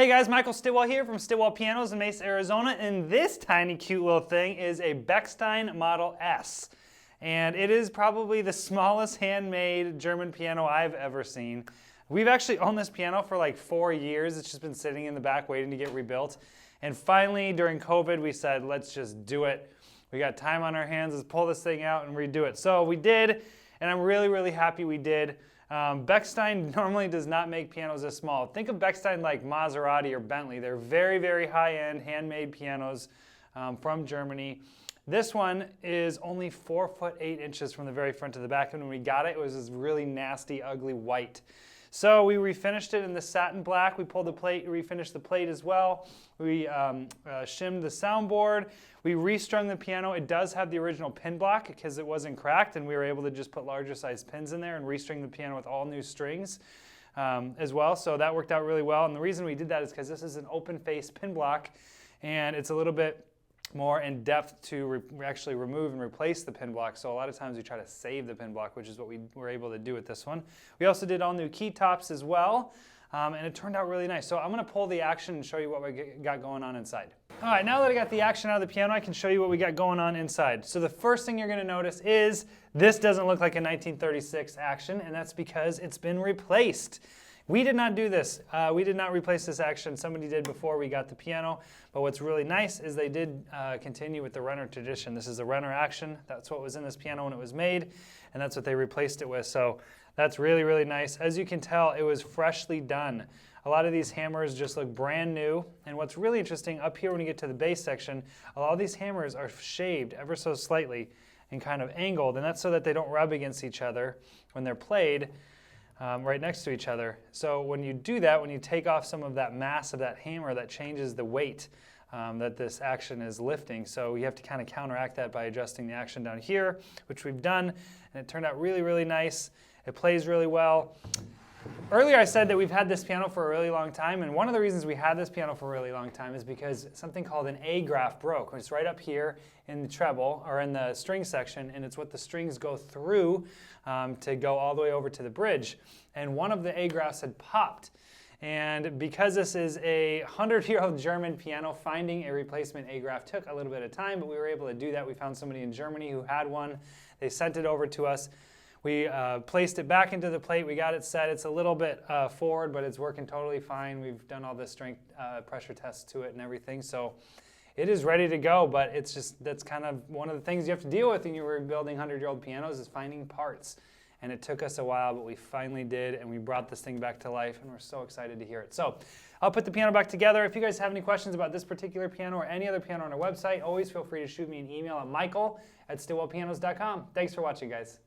Hey guys, Michael Stillwell here from Stillwell Pianos in Mesa, Arizona, and this tiny cute little thing is a Bechstein Model S. And it is probably the smallest handmade German piano I've ever seen. We've actually owned this piano for like 4 years. It's just been sitting in the back waiting to get rebuilt. And finally, during COVID, we said, let's just do it. We got time on our hands, let's pull this thing out and redo it. So we did, and I'm really, really happy we did. Bechstein normally does not make pianos this small. Think of Bechstein like Maserati or Bentley. They're very, very high-end, handmade pianos from Germany. This one is only 4 foot 8 inches from the very front to the back, and when we got it, it was this really nasty, ugly white. So we refinished it in the satin black. We pulled the plate, refinished the plate as well. We shimmed the soundboard. We restrung the piano. It does have the original pin block because it wasn't cracked, and we were able to just put larger size pins in there and restring the piano with all new strings as well. So that worked out really well. And the reason we did that is because this is an open face pin block, and it's a little bit more in depth to actually remove and replace the pin block. So a lot of times we try to save the pin block, which is what we were able to do with this one. We also did all new key tops as well, and it turned out really nice. So I'm going to pull the action and show you what we got going on inside. All right, now that I got the action out of the piano, I can show you what we got going on inside. So the first thing you're going to notice is this doesn't look like a 1936 action, and that's because it's been replaced. We did not do this. We did not replace this action. Somebody did before we got the piano. But what's really nice is they did continue with the Renner tradition. This is a Renner action. That's what was in this piano when it was made, and that's what they replaced it with. So that's really, really nice. As you can tell, it was freshly done. A lot of these hammers just look brand new. And what's really interesting, up here when you get to the bass section, a lot of these hammers are shaved ever so slightly and kind of angled, and that's so that they don't rub against each other when they're played. Right next to each other. So when you do that, when you take off some of that mass of that hammer, that changes the weight that this action is lifting. So you have to kind of counteract that by adjusting the action down here, which we've done, and it turned out really, really nice. It plays really well. Earlier I said that we've had this piano for a really long time, and one of the reasons we had this piano for a really long time is because something called an A graph broke. It's right up here in the treble, or in the string section, and it's what the strings go through to go all the way over to the bridge. And one of the A graphs had popped. And because this is a 100-year-old German piano, finding a replacement A graph took a little bit of time, but we were able to do that. We found somebody in Germany who had one. They sent it over to us. We placed it back into the plate. We got it set. It's a little bit forward, but it's working totally fine. We've done all the strength pressure tests to it and everything. So it is ready to go, but it's just, that's kind of one of the things you have to deal with when you're building 100-year-old pianos is finding parts. And it took us a while, but we finally did, and we brought this thing back to life, and we're so excited to hear it. So I'll put the piano back together. If you guys have any questions about this particular piano or any other piano on our website, always feel free to shoot me an email at michael@stillwellpianos.com. Thanks for watching, guys.